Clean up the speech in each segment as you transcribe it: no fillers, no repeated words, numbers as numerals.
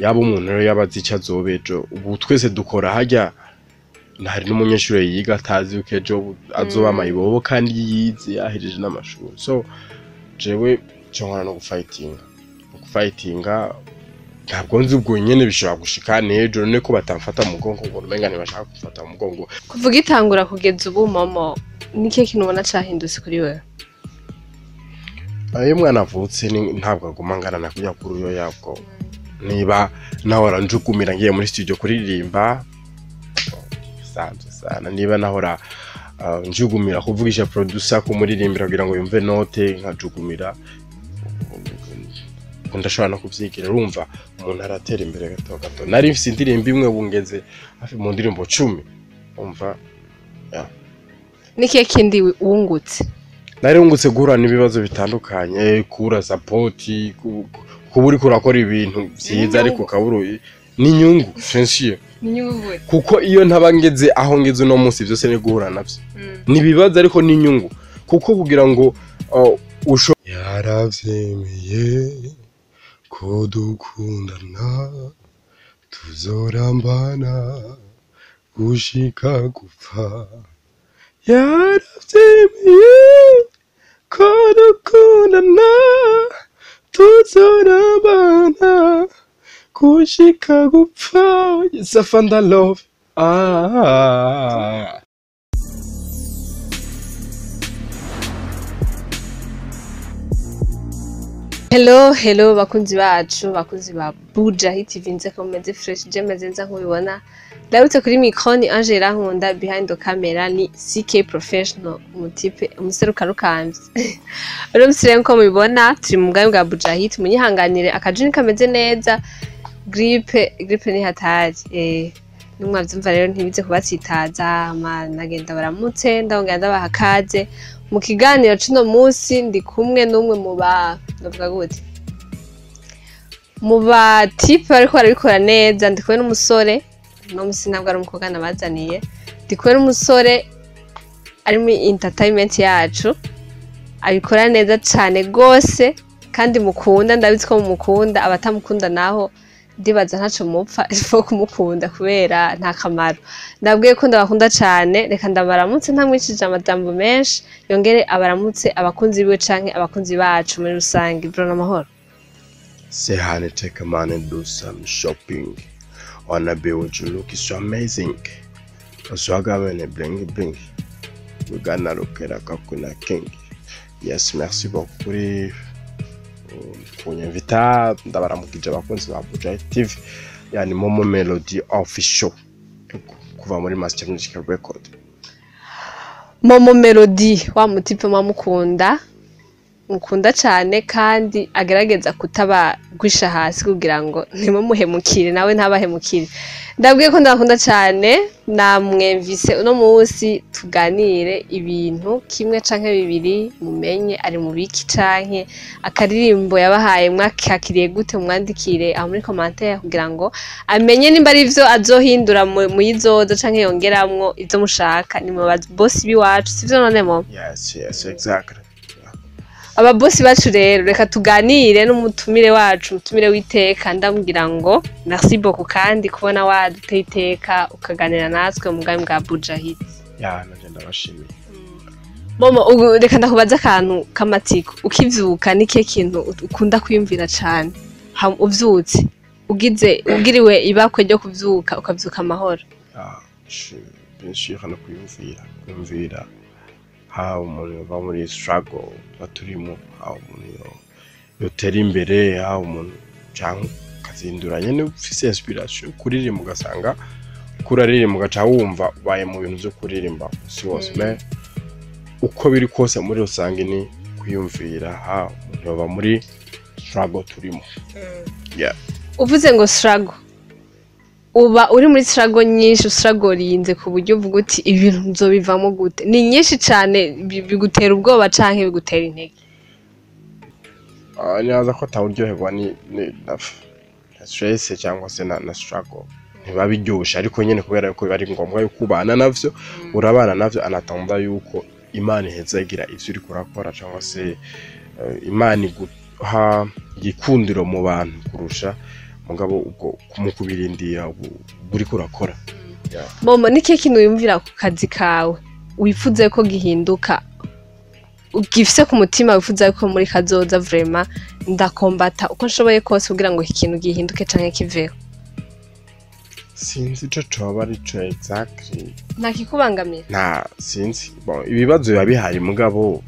yaba umuntu rero yabazi icyo azobejo ubu twese dukora hajya hari n'umunyeshuri yiga atazi uko ejo azoba amayibobo kandi yize yahejeje n'amashuri so jewe cyangwa no gufightinga ntabwo nzi ubwo nyene bishobora gushika nejo none ko batamfata mu mugongo ngo umenga ntibashaka gufata mu mugongo kuvuga itangura kugeza ubu momo niki kintu ubona cahindutse kuri wewe ayo mwana avutse ntabwo aguma ngarana kujya kuri uyo yabwo niba nahora njugumira ngiye muri studio kuririmba sanze sana niba nahora njugumira kuvugisha producer ko muririmbira kugira ngo yumve note nkajugumira ndashobora no kuvyigira urumva umuntu aratera imbere gato nari mfise indirimbo imwe bungeze hafi mu ndirimbo 10 umva niki kindi wungutse nari wungutse guhura n'ibibazo bitandukanye kura support kuburi kurakora ibintu byiza ariko kaburo n'inyungu sincere n'inyungu kuko iyo ntabangeze aho ngeze no munsi byose ni guhura navyo nibibazo ariko n'inyungu kuko kugira ngo yaravyemeye ko dukundana tuzorambana gushika gupfa yaravyemeye ko dukundana tuzorambana gushika gupfa yes I found the love Hello bakunzi bacu bakunzi ba Buja Hit TV nze komeze fresh jemeze nza nkubibona ndabutse kuri micro ni Angela Nkunda behind the camera ni CK professional umutipe umuseruka rukanze uri musire nko mubibona turi mu bwami bwa Buja Hit munyihanganire akajuni kameze neza grippe ni hatari numwavyumva rero ntibize kubatsitaza nagenda baramutse ndongera ndabaha kaze mu kiganiro cuno munsi ndi kumwe n'umwe ndavuga gute mu ba type bariko barabikora neza ndi kumwe n'umusore no musi ntabwo ari umukobwa nabazaniye ndi kumwe n'umusore ari mu entertainment yacu abikora neza cyane gose kandi mukunda ndabizi ko mukunda abatamukunda naho ndibaza ntaco mupfa ifo kumukunda kubera nta kamaro ndabwiye ko ndabakunda cyane reka ndabaramutse ntamwicije amajambo menshi yongere abaramutse abakunzi biwe canke abakunzi bacu muri rusange bro n'amahoro say honey take a man and do some shopping wanna be with you look so amazing oswaga bene bling we gonna look at kakuna king yes merci beaucoup kuri kunyivita ndabaramukije abakunzi ba Buja TV yani Momo Melody official kuva muri Master Music Record Momo Melody wa mutipe mukunda cyane kandi agerageza kutabagwisha hasi kugira ngo ntimumuhemukire nawe ntabahemukire ndabwiye ko ndakunda cyane namwemvise uno munsi tuganire ibintu kimwe canke bibiri mumenye ari mu biki canke akaririmbo yabahaye mwakakiriye gute mwandikire aho muri commentaire kugira ngo amenye nimba ari ivyo azohindura mu yizoza canke yongeramwo ivyo mushaka ni mu boss biwacu sivyo none mo yes exactly ababosi bacu rero reka tuganire n'umutumire wacu umutumire w'iteka ndamubwira ngo merci beaucoup kandi kubona waduteye iteka ukaganira natwe mu bwami bwa Buja Hit nanje ndabashimiye Momo reka ndakubaza akantu kamatsiko ukivyuka nike kintu ukunda kwiyumvira cyane uvyutse ugiriwe ibakwe ryo kuvyuka ukavyuka amahoro bien sûr no kwiyumvira how umuntu va muri struggle baturimo how umuntu yotera imbere how umuntu cyangwa kazinduranye n'ufise inspiration kuririmba ugasanga kuraririmba ugaca wumva ubaye mu bintu byo kuririmba si wose mais uko biri kose muri rusange ni kwiyumvira how umuntu va muri struggle turimo uvuze ngo struggle uba uri muri struggle nyinshi struggle ku buryo uvuga uti ibintu nzobivamo gute ni nyinshi cyane bigutera ubwoba canke bigutera intege nyaza ko tawuryoherwa ni stress cyangwa se na struggle ntibabiryosha ariko nyene kubera yuko bari ngombwa yuko ubana navyo urabana navyo anatomba yuko Imana iheza igira ivyo uri kurakora cyangwa se Imana iguha gikundiro mu bantu kurusha mugabo ubwo kumukubirindira buri kurakora Momo ni kintu yumvira ku kazi kawe wifuze ko gihinduka ugifise ku mutima wifuza ko muri kazoza vraiment ndakombata uko nshoboye kose kugira ngo ikintu gihinduke canke kiveho sinzi ico coba arico exactly nta kikubangamira nta sinzi bon ibibazo biba bihari mugabo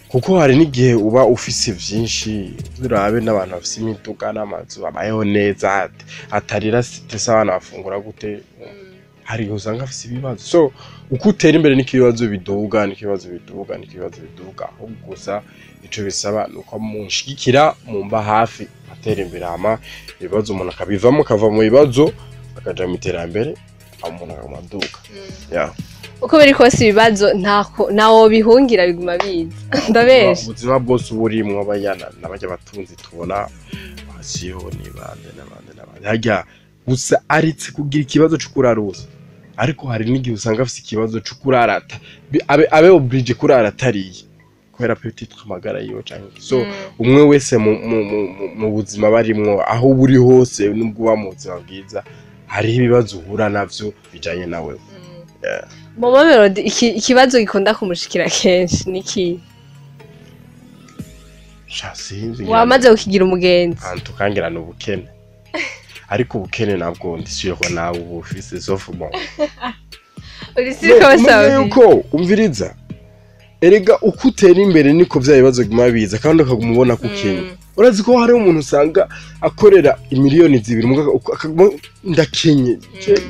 kuko hari n'igihe uba ufise vyinshi urabe n'abantu bafise imiduga n'amazu babayeho neza atarira stress abana bafungura gute hari usanga afise ibibazo so uko utera imbere n'ikibazo biduga ahubwo gusa ico bisaba nuko munshigikira mumba hafi atera imbere ama ibibazo umuntu akabivamo kava mu bibazo akaja mu iterambere umuntu akamaduka uko biri kose ibibazo ntawo bihungira biguma biza ndabesha ubuzima bwose burimwo bayana n'abajya batunzi tubona basiyo ni bande hajya gusa aritse kugira ikibazo cyo kuraruza ariko hari n'igihe usanga afite ikibazo cyo kurarata abe oblige kuraratariye kubera petite amagara yiwe canke so umwe wese mu buzima barimwo aho buri hose nubwo bamutse babwiza hari ibibazo uhura navyo bijanye nawe Mama Melody ikibazo gikunda kumushikira kenshi niki Shasinzi wamaze ukigira umugenzi tukangirana ubukene ariko ubukene nabwo ndishyuye ko nawe ubufise sofu bon urisiko basawe yuko umviriza erega uko utera imbere niko bya bibazo gimabiza kandi ukagumubona ku Kenya urazi ko hari umuntu usanga akorera imiliyoni 2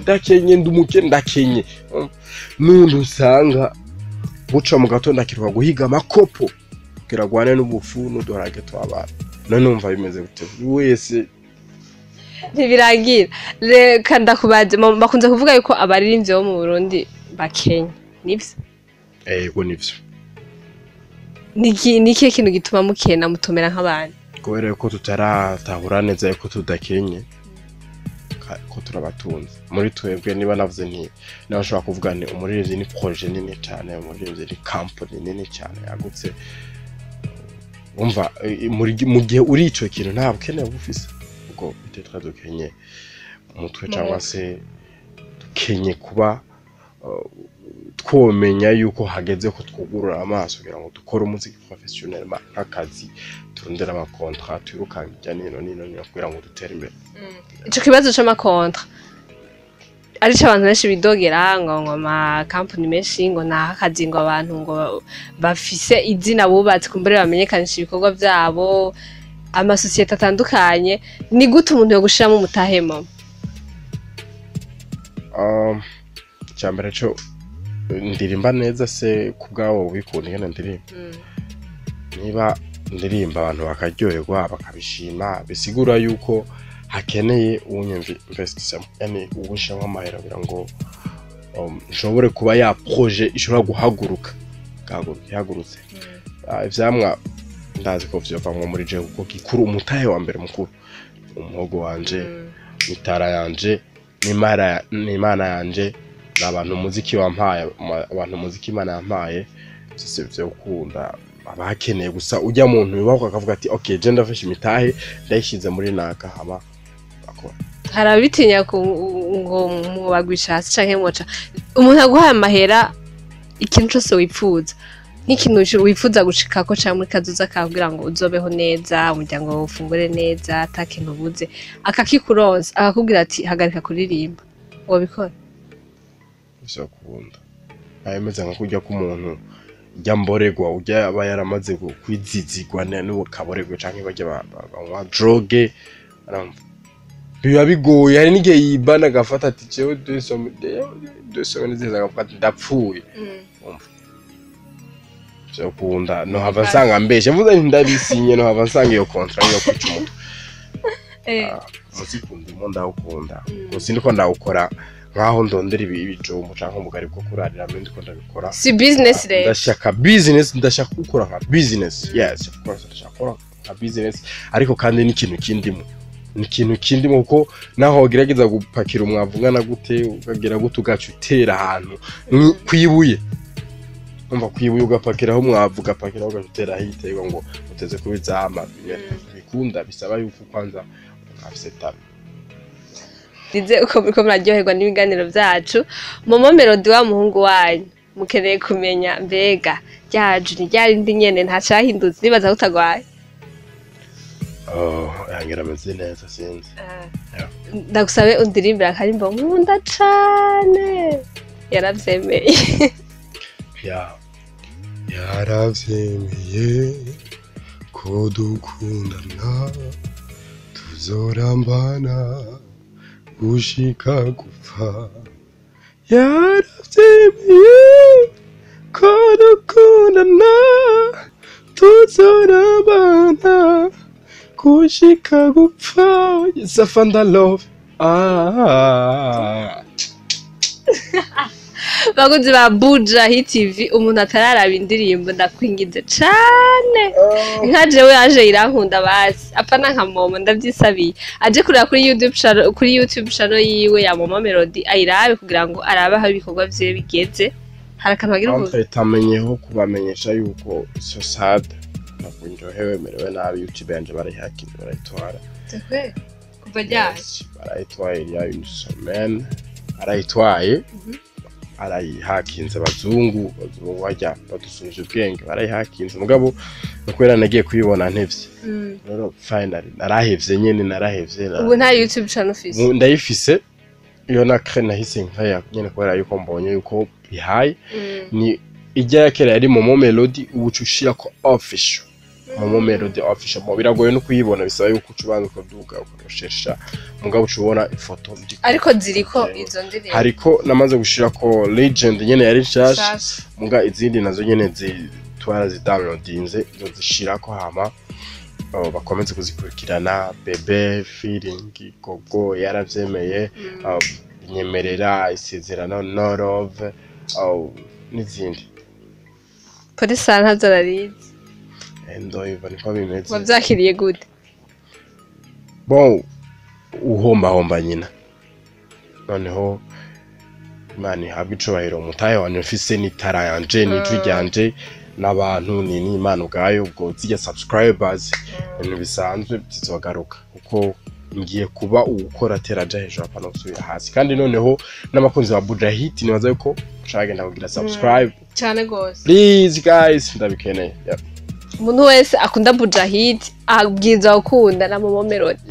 ndakenye ndumukene ndakenye n'undi usanga buca mu gatondo akiruka guhiga amakopo kiragwane n'ubufu n'udorage twabana none numva bimeze gute wese ntibiragira reka ndakubaze bakunze kuvuga yuko abaririmbyi bo mu Burundi bakenya nivyo yego nivyo niki kintu gituma mukena mutomera nk'abandi kubera ko tutaratahura neza yuko tudakenye ko turabatunze muri twebwe niba navuze nti nabashobora kuvuga ni umuririmbyi ni projet nini cyane umuririmbyi ni company nini cyane yagutse umva mu gihe uri ico kintu nta bukene bufise ubwo bitetra dukenye umutwe cyangwa se dukenye kuba twomenya yuko hageze ko twugurura amaso kugira ngo dukore umuziki professionnel nk'akazi turondera ama contrat turukanga nino kugira ngo dutere imbere ico kibazo c'amakontra ari cy'abantu benshi bidogera ngo ama company menshi ngo nta akazi ngo abantu ngo bafise izina bubatse kumbere bamenyekanisha ibikorwa byabo ama societe atandukanye ni gute umuntu yo gushiramo umutahema cyambere cyo ndirimba neza se kubgawo ubikunda ngene ndirimba niba ndirimba abantu bakaryoherwa bakabishima bisigura yuko hakeneye unyinvestissement yani ubushamwa amahera kugira ngo nshobore kuba ya projet ishobora guhaguruka yagurutse ivyamwa ndazi ko vyova mu muri je kuko gikuru umutahe wa mbere mukuru umuhogo wanje itara yanje n'imana yanje n'abantu muziki wampaye abantu muziki imana yampaye sise byo gukunda abakeneye gusa ujya muntu bibaho akavuga ati okay je ndafashe imitahe ndayishize muri naka hama akora harabitinya ngo mubagwisha hasi canke moca umuntu aguhaye amahera ikintu cyose wipfuza nk'ikintu wifuza gushikako cyangwa muri kazoza kavugira ngo uzobeho neza umuryango wawe ufungure neza atakintu buze akakikuronza akakubwira ati hagarika kuririmba wabikora byo kubunda ayemeza nka kujya ku muntu ujya mboregwa ujya aba yaramaze kwizizigwa n'uwo kaboregwa canke bajya ba drogue biba bigoye hari n'igihe yibana agafata ati cewe 200 nziza agafata ndapfuye byo kubunda no hava nsanga mbeshe mvuze ndabisinye no hava nsanga iyo contract yo kwica umutwe muzikundi mo ndawukunda gusa ndiko ndawukora nkaho ndondera ibijumbu canke umugari bwo kurarira mindi ko ndabikora si business rero ndashaka business ndashaka gukora nka business yes of course ndashaka gukora nka business ariko kandi n'ikintu kindimo kuko naho ugerageza gupakira umwavu ngana gute ukagira gute ugacu utera ahantu kwibuye umva kwibuye ugapakiraho umwavu ugapakiraho ugutera ahitego ngo uteze kubizama bikunda bisaba yuko kwanza afise tano dize uko muriko muraryoherwa n'ibiganiro vyacu Momo Melody wa muhungu wanyu mukeneye kumenya mbega ryaje ni ryari ndi nyene ntacahindutse nibaza utagwaye yangira ameze neza sinzi ndagusabe undirimbira akarimbo nkunda cane yaravyemeye yaravyemeye ko dukundana tuzorambana gushika gupfa yaravyemeye ko dukundana tuzorambana gushika gupfa yes I found the love bakunzi ba Buja Hit TV umuntu atararaba indirimbo ndakwingize cane nka jewe yaje irankunda basi apana nka Momo ndavyisabiye aje kurira kuri YouTube channel yiwe ya Momo Melody ayirabe kugira ngo arabe aho ibikorwa vye bigeze harakantu bagira ubu tamenyeho kubamenyesha yuko so sad nakunjohewe merewe nabi YouTube yanje barayihakira barayitwara tekwe kuva ryari barayitwaye ya Unisomen arayitwaye arayihakinze abazungu bajya badusubije ubwenge barayihakinze mugabo nukwera nagiye kuyibona ntevye rero finally narahevye nyene narahevye ubu nta YouTube channel ufise ndayifise iyo nakre nahise nkaya nyene kubera yuko mbonye yuko bihaye ni ijya yakera yari Momo Melody ubucushira ko official Momo Melody official mo biragoye no kuyibona bisaba yuko ucubanza ukaduga ukoshesha mugabo ucubona ifoto ariko ziriko izo ndirimbo hariko namaze gushira ko legend nyene yari nshasha muga izindi nazo nyene zitwara zidownloadinze zishira ko hama bakomeze kuzikurikirana bebe feeling gogo yaravyemeye nyemerera isezerano no love n'izindi polisi ntazararize endo iva niko bimeze wavyakiriye gute bon uhomba nyina noneho Imana ihabwe icubahiro mutahe wanyu mfise n'itara yanje n'ijwi ryanje n'abantu ni Imana ubwayo ubwo zijya subscribers ibintu bisanzwe bizogaruka kuko ngiye kuba ukora teraja hejuru apana gusubira hasi kandi noneho n'amakunzi ba Buja Hit nibaza yuko ushagenda kugira subscribe cyane gose please guys ndabikeneye umuntu wese akunda Buja Hit abwiza ukunda na Momo Melody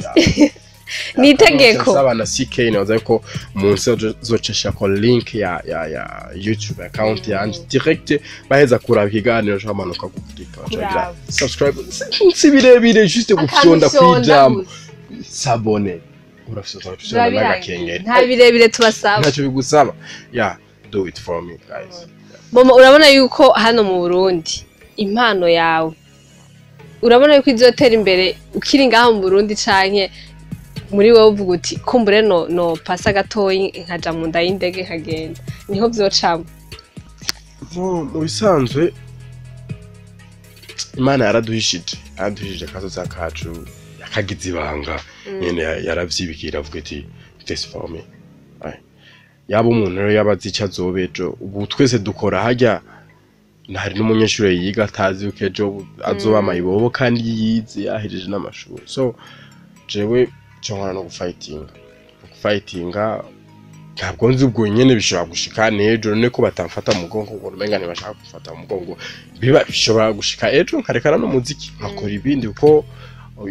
ni itegeko sabana CK nibaza yuko munsi zocesha ko link ya YouTube account yanje direct baheza kuraba ikiganiro cyamanuka guklika bacagira subscribe si birebire juste gufyonda kwijambo sabone urafite utashobora n'agakengeri nta birebire tubasaba ntacyo bigusaba do it for me guys Momo urabona yuko hano mu Burundi impano yawe urabona yuko izotera imbere ukiri ngaho mu Burundi canke muri wowe uvuga uti kumbure no pasa gatoyi nkaja mu nda y'indege nkagenda niho vyocamo mu bisanzwe Imana yaraduhishije kazoza kacu yakagize ibanga nyene yaravyibikira avuga ati this for me yaba umuntu rero yabazi icyo azobejo ubu twese dukora hajya ntari n'umunyeshuri yiga atazi uko ejo azoba amayibobo kandi yize yahejeje n'amashuri so jewe cyangwa no gufightinga ntabwo nzi ubwo nyene bishobora gushika nejo none ko batamfata mu mugongo ngo umenga ntibashaka gufata mu mugongo biba bishobora gushika ejo nkarekana no muziki nkakora ibindi uko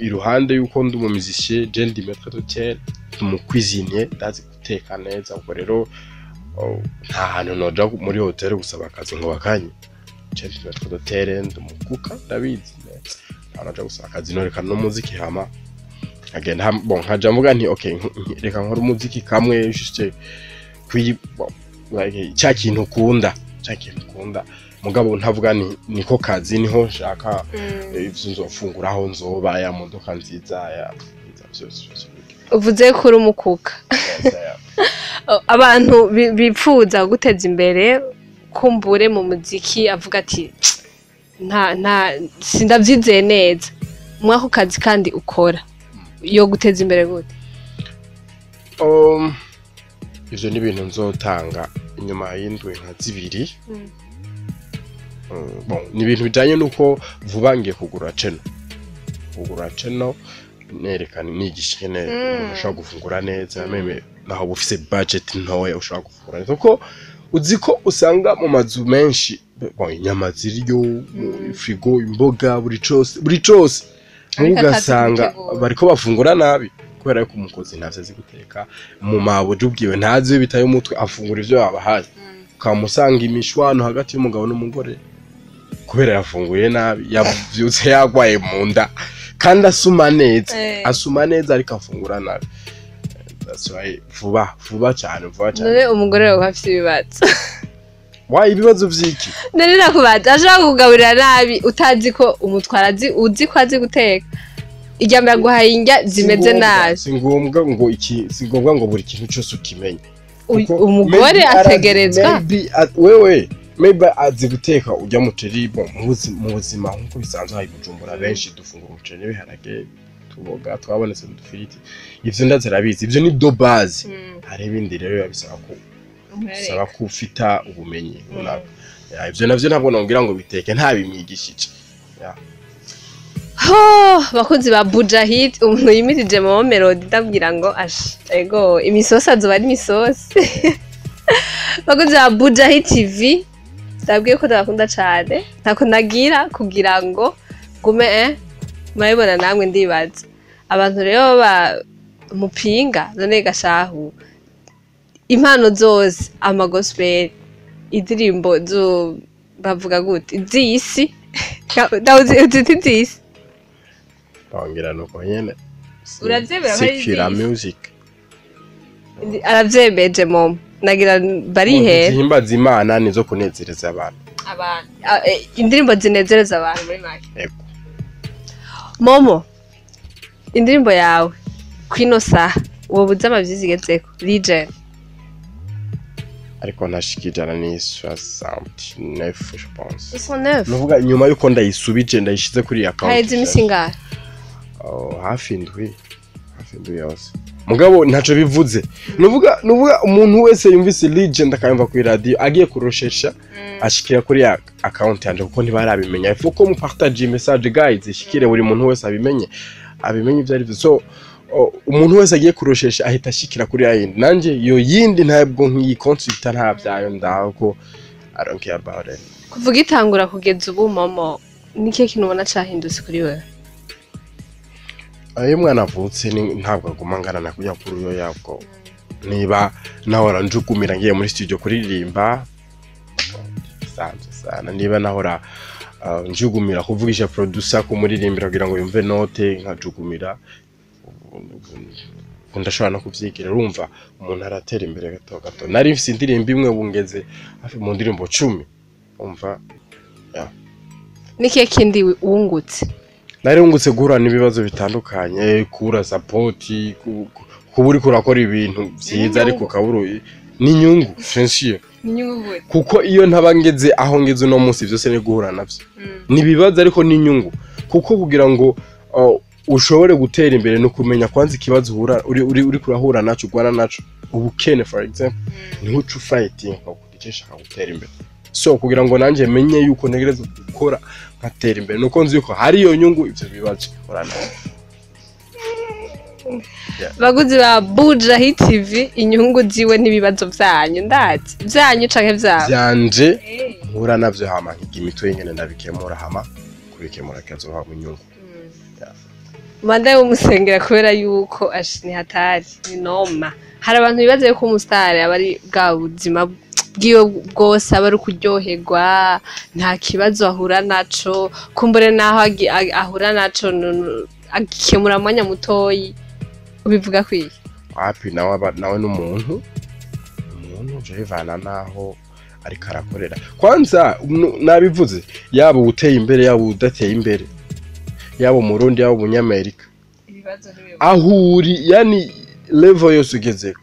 iruhande yuko ndi mu musicien je ndi maître d'hôtel mu cuisinier ndazi guteka neza ubwo rero nta hantu noja muri hotel gusaba akazi ngo bakanye je ndi maître d'hôtel ndumukuka ndabizi nta gusaba akazi norekana no muziki hama agenda bon nkaja mvuga nti okay reka nkora umuziki kamwe juste like cya kintu ukunda mugabo ntavuga niko kazi niho nshaka ivyo nzofungura aho nzoba ya modoka nziza ya byose uvuze ko uri umukuka abantu bipfuza guteza imbere kumbure mu muziki avuga ati nta sindavyizeye neza mwako kazi kandi ukora yo guteza imbere gute ivyo ni ibintu nzotanga inyuma y'indwi nka zibiri bon ni ibintu bijanye nuko vuba ngiye kugura channel nerekana nigisha nyene umuntu ashobora gufungura neza meme naho bufise budget ntoya ushobora gufungura neza kuko uziko usanga mu mazu menshi inyama ziriyo frigo imboga buri cose ugasanga bariko bafungura nabi kubera ko umukozi ntavyo azi guteka mu maboje ubwiwe ntazi bitaye umutwe afungura ivyo babahaye ukamusanga imishwano hagati y'umugabo n'umugore kubera yafunguye nabi yavyutse yagwaye mu nda kandi asuma neza ariko afungura nabi. That's why vuba cyane. None umugore wawe afite ibibazo. Why ibibazo vyiki? None nakubaza ashaka kugaburira nabi utazi ko umutwara uzi ko azi guteka. Ijyambira guhaye indya zimeze nabi. Singombwa ngo buri kintu cyose ukimenye. Umugore ategerezwa. Maybe azi guteka ujya mu teribo mu buzima nkuko bisanzwe hari Bujumbura benshi dufungura umuceri n'ibiharage tuboga twabonetse mu dufiriti ivyo ndazirabizi ivyo ni do base hari ibindi rero bisaba ko ufita ubumenyi ivyo navyo ntabwo nongira ngo biteke nta bimwigishije bakunzi ba Bujahid umuntu yimirije mu melody ndabwira ngo ego imisosi azoba ari imisosi bakunzi ba Bujahid TV ndabwiye ko ndakunda cyane ntako nagira kugira ngo gume murabibona namwe ndibaza abantu rero mupinga none gashahu impano zose amagospel indirimbo zo bavuga gute zisi zisi Bangira nuko nyene uravyemera Sekira music aravyemeje mom nagira barihe zihimbaza Imana nizo kunezereza abantu indirimbo zinezereza abantu muri make yego Momo indirimbo yawe kwino saha wobuze amavyizigezeko Legend ariko ntashikijana ni 69 je pense 69 nuvuga nyuma yuko ndayisubije ndayishize kuri account haize imisingara hafi indwi yose mugabo ntaco bivuze nuvuga umuntu wese yumvise Legend akayumva kuri radio agiye kuroshesha ashikira kuri account yanje kuko ntibarabimenya ifu ko mu partage message guys ishikire buri muntu wese abimenye ivyo ari so umuntu wese agiye kuroshesha ahita ashikira kuri yindi nanje yo yindi ntabwo nkiyi consulta nta byayo ndako I don't care about it kuvuga itangura kugeza ubu Momo nike kintu ubona cahindutse kuri wewe ayo mwana avutse ntabwo agumangana na kujya kuri yo yabwo niba nahora njugumira ngiye muri studio kuririmba sana niba nahora njugumira kuvugisha producer ko muririmbira kugira ngo yumve note nkajugumira ndashobora no kuvyigira urumva umuntu aratera imbere gato nari mfise indirimbo imwe bungeze hafi mu ndirimbo 10 umva nike kindi wungutse nari wungutse guhura n'ibibazo bitandukanye kura support kuburi kurakora ibintu byiza ariko kaburu n'inyungu sincere kuko iyo ntabangeze aho ngeze no munsi byose ni guhura navyo nibibazo ariko n'inyungu kuko kugira ngo ushobore gutera imbere no kumenya kwanza ikibazo uri kurahura naco ugwana naco ubukene for example ni nko to fighting ukugikesha gutera imbere so kugira ngo nanje menye yuko ntegereza gukora nkatera imbere nuko nzi yuko hari iyo nyungu ivyo bibazo korana baguzi ba Bujahid TV inyungu ziwe n'ibibazo byanyu ndazi byanyu canke byanje nkura navyo hama imitwe y'ingene ndabikemura hama kubikemura kazo ha inyungu manda y'umusengera kubera yuko ni hatari ni noma hari abantu bibaza yuko umusitari abari bwa buzima bwiyo bwose abari kuryoherwa nta kibazo ahura naco kumbure naho ahura naco akemura amanya mutoyi ubivuga kwiye wapi nawe n'umuntu jevana naho ari karakorera kwanza nabivuze yaba uteye imbere yaba udateye imbere yaba umurundi yaba umunyamerika ahuri yani level yose ugezeko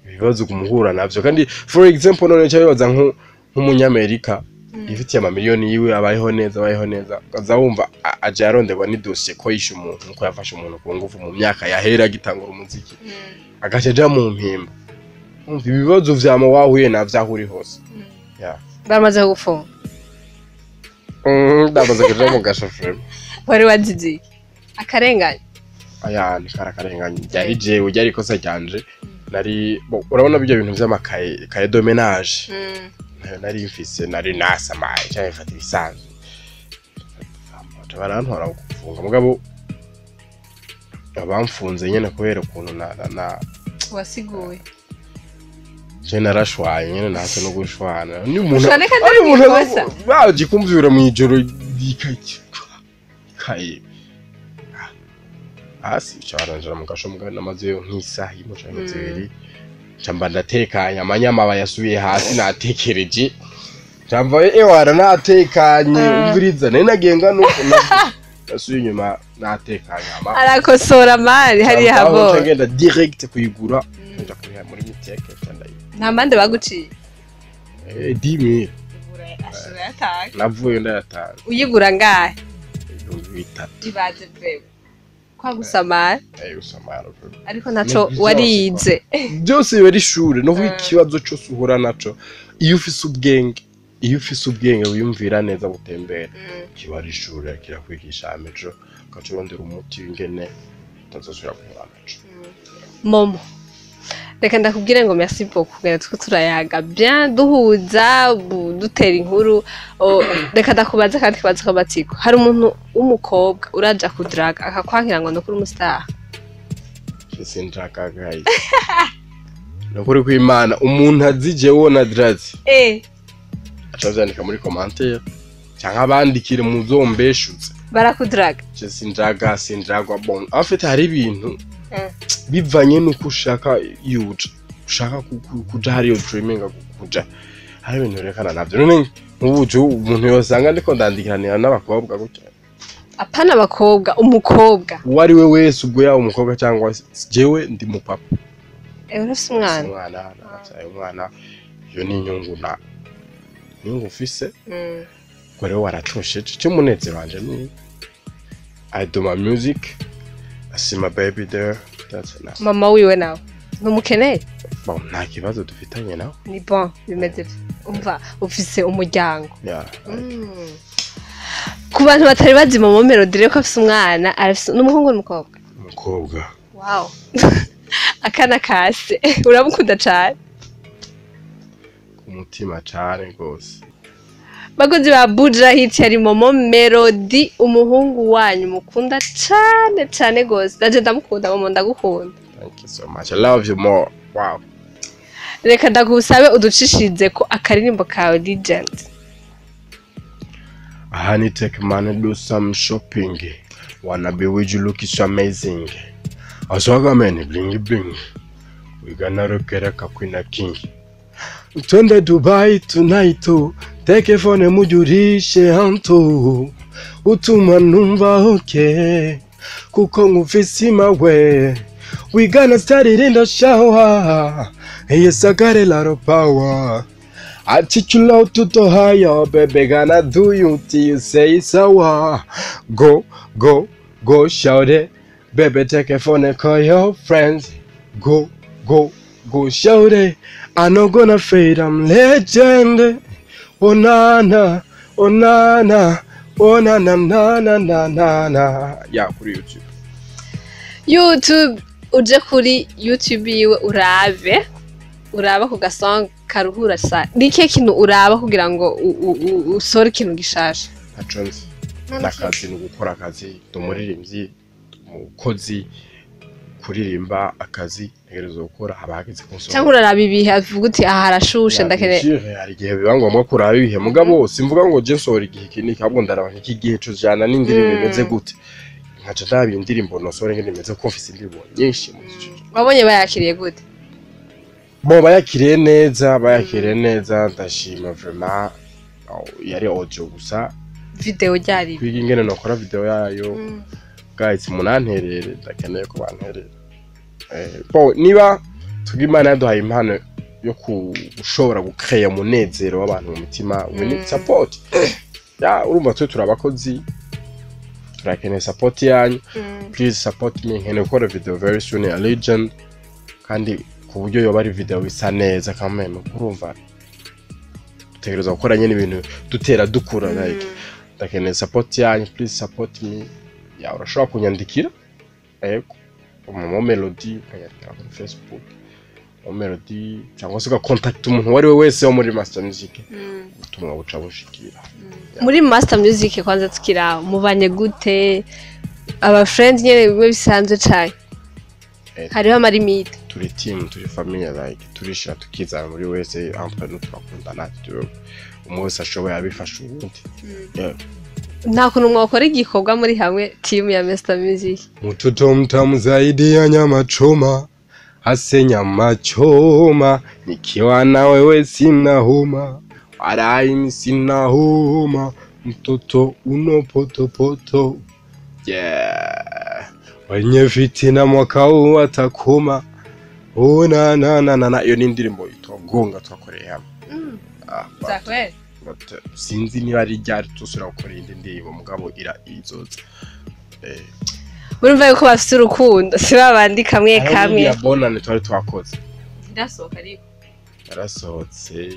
ibibazo kumuhura navyo kandi for example none cyabibaza nk'umunyamerika ifitiye amamiliyoni yiwe abayeho neza kaza wumva aje yaronderwa ni dossier ko yishe umuntu nko yafashe umuntu ku ngufu mu myaka yahera gitangura umuziki agaceja mu mpimba umva ibibazo vyama wahuye navyahuri hose bamaze gufunga ndamaze kuja mu gashoferi wari wazizi akarenganya aya ni karakarenganye byari jewe byari kosa ryanje nari urabona bijya bintu vy'amakaye kaye de ménage nari mfise nari nasamaye cyane mfata ibisanzwe barantora gufunga mugabo abamfunze nyene kubera ukuntu na wasiguye je narashwaye nyene nase no gushwana ni umuntu baje kumvyura mu ijoro dikaye asi cyaranjira mu gasho mugana namaze nk'isaha y'umucanga zibiri camba ndatekanya amanyama bayasubiye hasi natekereje camva ewara natekanye umviriza nari nagenga nuko nasubiye inyuma natekanya arakosora mari hari habo ngenda direct kuyigura nja kuriha muri miteke cyandai nta mande baguciye 10000 navuye ndayatanga uyigura ngahe bitatu ibaze breve kwa gusamara gusamara ariko naco warize byose bari shure no ikibazo cyo suhura naco iyo ufise ubwenge wiyumvira neza gutembera kibari shure kirakwigisha amejo kacurondera umuti w'ingene utazosubira kuhura naco momo reka ndakubwire ngo merci beaucoup gera tuko turayaga bien duhuza dutera inkuru reka ndakubaza kandi kibazo kabatiko hari umuntu w'umukobwa uraja kudraga akakwankira ngo ndokuri umustar sindraga gayi nokuri kw'Imana umuntu azije wona drazi acazandika muri commentaire cyangwa abandikire muzombeshutse barakudraga sindraga bon en fait hari ibintu bivanye nuko ushaka yuja ushaka kuja hariyo dreaming kuja hari ibintu rekana navyo none nk'ubuju umuntu yosanga ndiko ndandikiranira n'abakobwa gutya apana abakobwa umukobwa wari we wese ubwo yawo umukobwa cyangwa jewe ndi mu papa urafise umwana yo ni inyungu ufise gore waracosheje cyo munezero wanje ni I do my music I see my baby there that's enough mama wiwe nawe numukeneye bon nta kibazo dufitanye nawe ni bon bimeze umva ufise umuryango ku bantu batari bazi mama Melody reko afise umwana arafise n'umuhungu n'umukobwa wow akana kase uramukunda cyane umutima cyane gose bagozi ba Buja Hit yari mama Melody umuhungu wanyu mukunda cyane gose ndaje ndamukunda mama ndagukunda thank you so much I love you more wow reka ndagusabe uducishirize ko akaririmbo kawe Legend honey take money do some shopping wanna be with you look so amazing aswaga meni bling we gonna rokereka queen king twende Dubai tonight take phone mujurishe hantu utuma numva okay kuko ngufisi mawe we gonna start it in the shower yes I got a lot of power I teach you how to do higher baby gonna do you till you say so go shout it baby take a phone and call your friends go shout it I'm not gonna fade I'm legend oh na yeah kuri YouTube uje kuri YouTube yiwe uraba ku gasong karuhura sa nike kintu uraba kugira ngo usore ikintu gishasha aconze nakazi no gukora akazi dumuririmbyi umukozi kuririmba akazi ntegerezo gukora abageze konsoma cyangwa uraraba ibihe avuga uti aha harashushe ndakeneye hari igihe biba ngombwa kuraba ibihe mugabo simvuga ngo je nsora igihe kiniki ahubwo ndaraba iki gihe cyo jana n'indirimbo imeze gute nkaca ndabi indirimbo nosore ngene imeze ko mfise indirimbo nyinshi wabonye bayakiriye gute bo bayakiriye neza ndashima vraiment yari audio gusa video ryari kwiga ingene nokora video yayo guys munanterere ndakeneye ko banterere bo niba tugimana yaduhaye impano yo kushobora gukreya umunezero w'abantu mu mitima we need support ya urumva twe turabakozi turakeneye support yanyu please support me nkene gukora video very soon ya Legend kandi ku buryo yoba ari video bisa neza kameme urumva tutegereza gukora nyine ibintu dutera dukura like ndakeneye support yanyu please support me ya urashobora kunyandikira ego mu melody ukayandika kuri Facebook mu melody cyangwa se ugacontact umuntu wari we wese wo muri Master Music ubutumwa buca bushikira muri Master Music kwanza tukira mubanye gute aba friends nyene bimwe bisanzwe cyane hariho amarimite turi team turi family like turishira tukizana muri wese entre nous twakundana umwe wese ashoboye abifasha ubundi nta kuntu mwakora igikorwa muri hamwe team ya Master Music mtoto mtamu zaidi ya nyama choma hase nyama choma nikiwa na wewe sina homa wala sina homa mtoto uno poto poto yeah wenye fitina mwaka huu watakoma na iyo ni indirimbo itogonga twakoreye hamwe zakwe sinzi niba ari ryari tusura gukora indi ndirimbo mugabo izoza urumva yuko bafite urukundo si babandi kamwe ya bonane twari twakoze ndasohoka ariko yarasohotse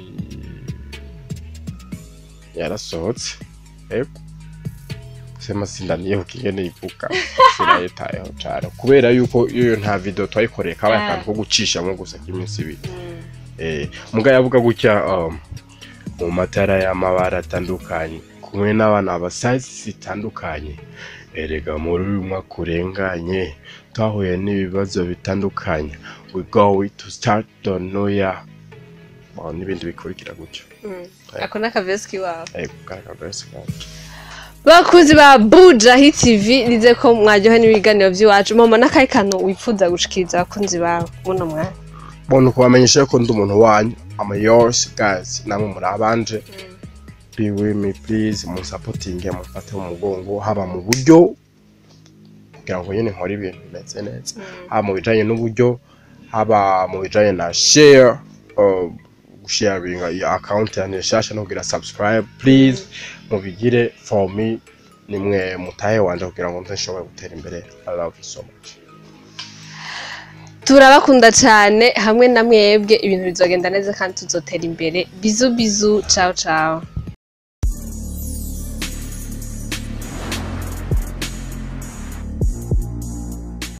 sema sindaniye ukingene ivuka sinayitayeho cyane kubera yuko iyo nta video twayikoreye kabaye akantu ko gucishamo gusa kiminsi ibiri muga yavuga gutya mu matara y'amabara atandukanye kumwe n'abana abasize zitandukanye erega muri uyu mwaka urenganye twahuye n'ibibazo bitandukanye we go to start the new year n'ibindi bikurikira gutyo ako n'akaveski wawe akaveski bakuzi ba Buja Hit TV nize ko mwajyoha n'ibiganiro by'iwacu mama n'akayi kantu wifuza gushikiriza abakunzi bawe muno mwana bonne kubamenyesha ko ndi umuntu wanyu ama yours guys namwe muri abanje be with me please mu supporting mu fate mu mugongo haba mu buryo kugira ngo nyine nkora ibintu bimeze neza haba mu bijanye n'uburyo haba mu bijanye na share sharing account ya shasha no kugira subscribe please mubigire for me nimwe mutahe wanje kugira ngo nzashobore gutera imbere I love you so much turabakunda cyane hamwe na mwebwe ibintu bizogenda neza kandi tuzotera imbere bizu ciao ciao